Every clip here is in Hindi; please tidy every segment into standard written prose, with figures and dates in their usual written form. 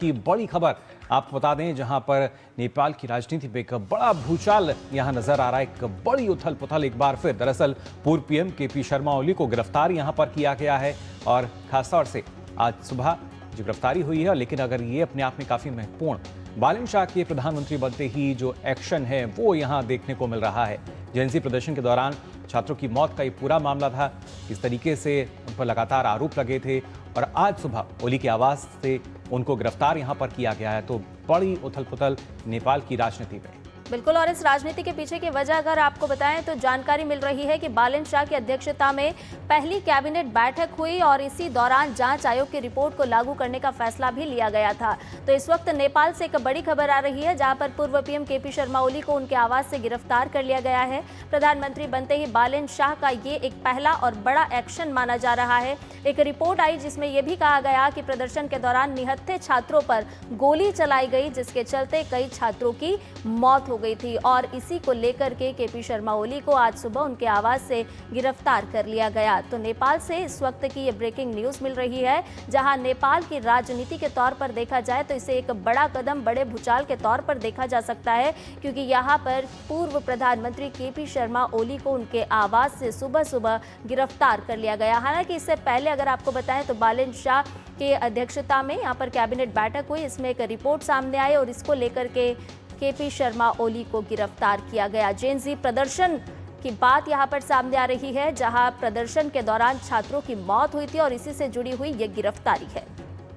की बड़ी खबर आपको बता दें, जहां पर नेपाल की राजनीति में एक बड़ा भूचाल यहां नजर आ रहा है। एक बड़ी उथल पुथल एक बार फिर। दरअसल पूर्व पीएम केपी शर्मा ओली को गिरफ्तार यहां पर किया गया है और खासतौर से आज सुबह जो गिरफ्तारी हुई है, लेकिन अगर ये अपने आप में काफी महत्वपूर्ण, बालन शाह के प्रधानमंत्री बनते ही जो एक्शन है वो यहां देखने को मिल रहा है। जेएनजी प्रदर्शन के दौरान छात्रों की मौत का ये पूरा मामला था। इस तरीके से उन पर लगातार आरोप लगे थे और आज सुबह ओली के आवास से उनको गिरफ्तार यहां पर किया गया है। तो बड़ी उथल पुथल नेपाल की राजनीति में। बिल्कुल, और इस राजनीति के पीछे की वजह अगर आपको बताएं तो जानकारी मिल रही है कि बालन शाह की अध्यक्षता में पहली कैबिनेट बैठक हुई और इसी दौरान जांच आयोग की रिपोर्ट को लागू करने का फैसला भी लिया गया था। तो इस वक्त नेपाल से एक बड़ी खबर आ रही है, जहां पर पूर्व पीएम केपी शर्मा ओली को उनके आवास से गिरफ्तार कर लिया गया है। प्रधानमंत्री बनते ही बालन शाह का ये एक पहला और बड़ा एक्शन माना जा रहा है। एक रिपोर्ट आई जिसमें यह भी कहा गया कि प्रदर्शन के दौरान निहत्थे छात्रों पर गोली चलाई गई, जिसके चलते कई छात्रों की मौत हो गई थी और इसी को लेकर के केपी शर्मा ओली को आज सुबह उनके आवास से गिरफ्तार कर लिया गया। तो नेपाल से इस वक्त की ये ब्रेकिंग न्यूज मिल रही है, जहां नेपाल की राजनीति के तौर पर देखा जाए तो इसे एक बड़ा कदम, बड़े भूचाल के तौर पर देखा जा सकता है, क्योंकि यहां पर पूर्व प्रधानमंत्री केपी शर्मा ओली को उनके आवास से सुबह सुबह गिरफ्तार कर लिया गया। हालांकि इससे पहले अगर आपको बताएं तो बालन शाह की अध्यक्षता में यहाँ पर कैबिनेट बैठक हुई, इसमें एक रिपोर्ट सामने आई और इसको लेकर के केपी शर्मा ओली को गिरफ्तार किया गया। जेएनजी प्रदर्शन की बात यहां पर सामने आ रही है, जहां प्रदर्शन के दौरान छात्रों की मौत हुई थी और इसी से जुड़ी हुई ये गिरफ्तारी है।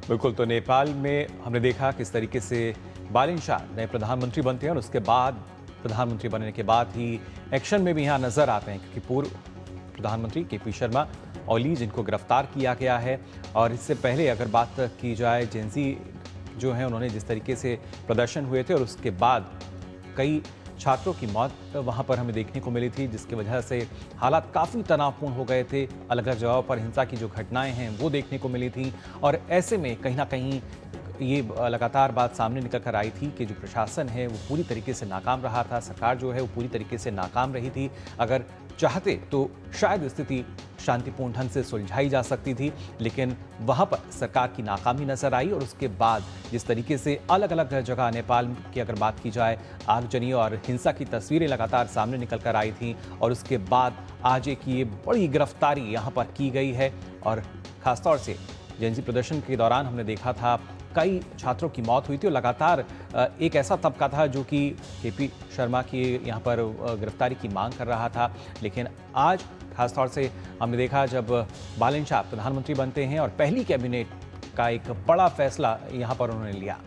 बिल्कुल, तो नेपाल में हमने देखा किस तरीके से बालन शाह नए प्रधानमंत्री बनते हैं और उसके बाद प्रधानमंत्री बनने के बाद ही एक्शन में भी यहाँ नजर आते हैं, क्योंकि पूर्व प्रधानमंत्री केपी शर्मा ओली जिनको गिरफ्तार किया गया है। और इससे पहले अगर बात की जाए, जेएनजी जो है उन्होंने जिस तरीके से प्रदर्शन हुए थे और उसके बाद कई छात्रों की मौत वहां पर हमें देखने को मिली थी, जिसकी वजह से हालात काफ़ी तनावपूर्ण हो गए थे। अलग अलग जगहों पर हिंसा की जो घटनाएं हैं वो देखने को मिली थी और ऐसे में कहीं ना कहीं ये लगातार बात सामने निकल कर आई थी कि जो प्रशासन है वो पूरी तरीके से नाकाम रहा था, सरकार जो है वो पूरी तरीके से नाकाम रही थी। अगर चाहते तो शायद स्थिति शांतिपूर्ण ढंग से सुलझाई जा सकती थी, लेकिन वहां पर सरकार की नाकामी नजर आई और उसके बाद जिस तरीके से अलग अलग जगह नेपाल की अगर बात की जाए, आगजनी और हिंसा की तस्वीरें लगातार सामने निकल कर आई थी और उसके बाद आज एक ये बड़ी गिरफ्तारी यहाँ पर की गई है। और खासतौर से जेएनजी प्रदर्शन के दौरान हमने देखा था कई छात्रों की मौत हुई थी और लगातार एक ऐसा तबका था जो कि केपी शर्मा की यहाँ पर गिरफ्तारी की मांग कर रहा था। लेकिन आज खासतौर से हमने देखा जब बालन शाह प्रधानमंत्री बनते हैं और पहली कैबिनेट का एक बड़ा फैसला यहाँ पर उन्होंने लिया।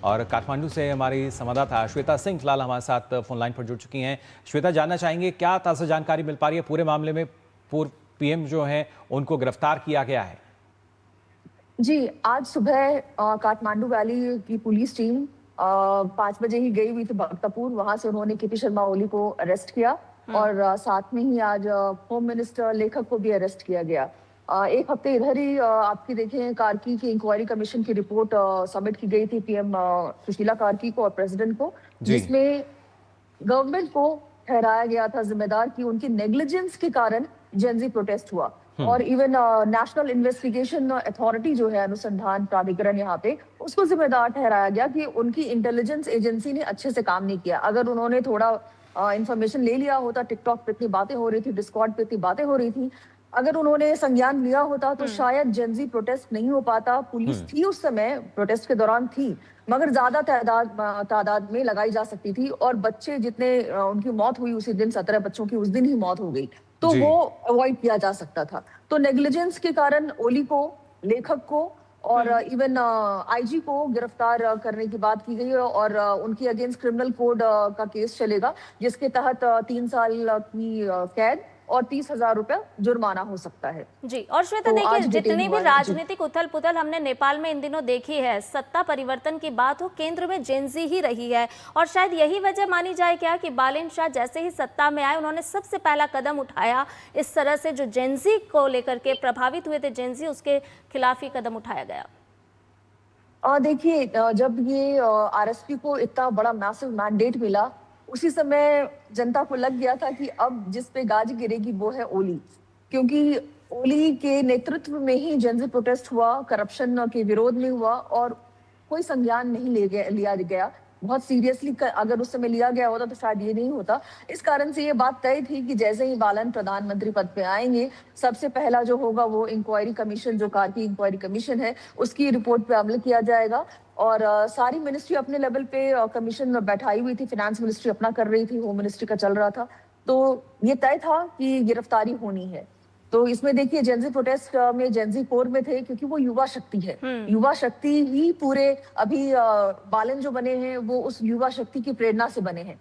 और काठमांडू से हमारी संवाददाता श्वेता सिंह फिलहाल हमारे साथ फोन लाइन पर जुड़ चुकी हैं। श्वेता, जानना चाहेंगे क्या ताज़ा जानकारी मिल पा रही है पूरे मामले में? पूर्व पीएम जो है उनको गिरफ्तार किया गया है। जी, आज सुबह काठमांडू वैली की पुलिस टीम 5 बजे ही गई हुई थी भक्तपुर। वहां से उन्होंने केपी शर्मा ओली को अरेस्ट किया और साथ में ही आज होम मिनिस्टर लेखक को भी अरेस्ट किया गया। एक हफ्ते इधर ही आपकी देखें कार्की की इंक्वायरी कमीशन की रिपोर्ट सबमिट की गई थी पीएम सुशीला कार्की को और प्रेसिडेंट को, जिसमें गवर्नमेंट को ठहराया गया था जिम्मेदार कि उनकी नेग्लिजेंस के कारण जेएनजी प्रोटेस्ट हुआ। और इवन नेशनल इन्वेस्टिगेशन अथॉरिटी जो है, अनुसंधान प्राधिकरण यहाँ पे, उसको जिम्मेदार ठहराया गया कि उनकी इंटेलिजेंस एजेंसी ने अच्छे से काम नहीं किया। अगर उन्होंने थोड़ा इंफॉर्मेशन ले लिया होता, टिकटॉक पे इतनी बातें हो रही थी, डिस्कॉर्ड पे इतनी बातें हो रही थी, अगर उन्होंने संज्ञान लिया होता तो शायद जेएनजी प्रोटेस्ट नहीं हो पाता। पुलिस थी उस समय, प्रोटेस्ट के दौरान थी, मगर ज्यादा तादाद में लगाई जा सकती थी और बच्चे जितने उनकी मौत हुई उसी दिन, 17 बच्चों की उस दिन ही मौत हो गई, तो वो अवॉइड किया जा सकता था। तो नेग्लिजेंस के कारण ओली को, लेखक को और इवन आईजी को गिरफ्तार करने की बात की गई है और उनकी अगेंस्ट क्रिमिनल कोड का केस चलेगा, जिसके तहत 3 साल की कैद और 30,000 रुपया जुर्माना हो सकता है। जी, और श्वेता तो देखिए, जितनी भी राजनीतिक उथल पुथल हमने नेपाल में इन दिनों देखी है, सत्ता परिवर्तन की बात हो, केंद्र में जेएनजी ही रही है और शायद यही वजह मानी जाए क्या कि बालन शाह जैसे ही सत्ता में आए, उन्होंने सबसे पहला कदम उठाया इस तरह से जो जेएनजी को लेकर के प्रभावित हुए थे जेएनजी, उसके खिलाफ ही कदम उठाया गया। देखिए, जब ये आरएसपी को इतना बड़ा मैसिव मैंडेट मिला, उसी समय जनता को लग गया था कि अब जिस पे गाज गिरेगी वो है ओली, क्योंकि ओली के नेतृत्व में ही जेएनजी प्रोटेस्ट हुआ, करप्शन के विरोध में हुआ और कोई संज्ञान नहीं लिया गया। बहुत सीरियसली अगर उस समय लिया गया होता तो शायद ये नहीं होता। इस कारण से ये बात तय थी कि जैसे ही बालन प्रधानमंत्री पद पे आएंगे, सबसे पहला जो होगा वो इंक्वायरी कमीशन, जो कार्की इंक्वायरी कमीशन है, उसकी रिपोर्ट पे अमल किया जाएगा। और सारी मिनिस्ट्री अपने लेवल पे कमीशन बैठाई हुई थी। फाइनेंस मिनिस्ट्री अपना कर रही थी, होम मिनिस्ट्री का चल रहा था। तो ये तय था कि गिरफ्तारी होनी है। तो इसमें देखिए जेंजी प्रोटेस्ट में जेंजी कोर में थे, क्योंकि वो युवा शक्ति है। युवा शक्ति ही पूरे अभी बालन जो बने हैं वो उस युवा शक्ति की प्रेरणा से बने हैं,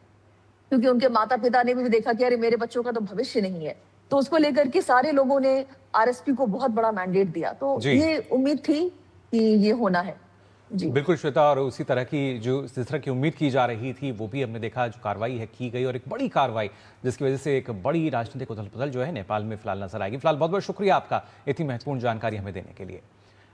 क्योंकि उनके माता पिता ने भी देखा कि अरे मेरे बच्चों का तो भविष्य नहीं है। तो उसको लेकर के सारे लोगों ने आरएसपी को बहुत बड़ा मैंडेट दिया। तो ये उम्मीद थी कि ये होना है। जी बिल्कुल श्वेता, और उसी तरह की जिस तरह की उम्मीद की जा रही थी वो भी हमने देखा, जो कार्रवाई है की गई, और एक बड़ी कार्रवाई जिसकी वजह से एक बड़ी राजनीतिक उथल पुथल जो है नेपाल में फिलहाल नजर आएगी। फिलहाल बहुत बहुत शुक्रिया आपका इतनी महत्वपूर्ण जानकारी हमें देने के लिए।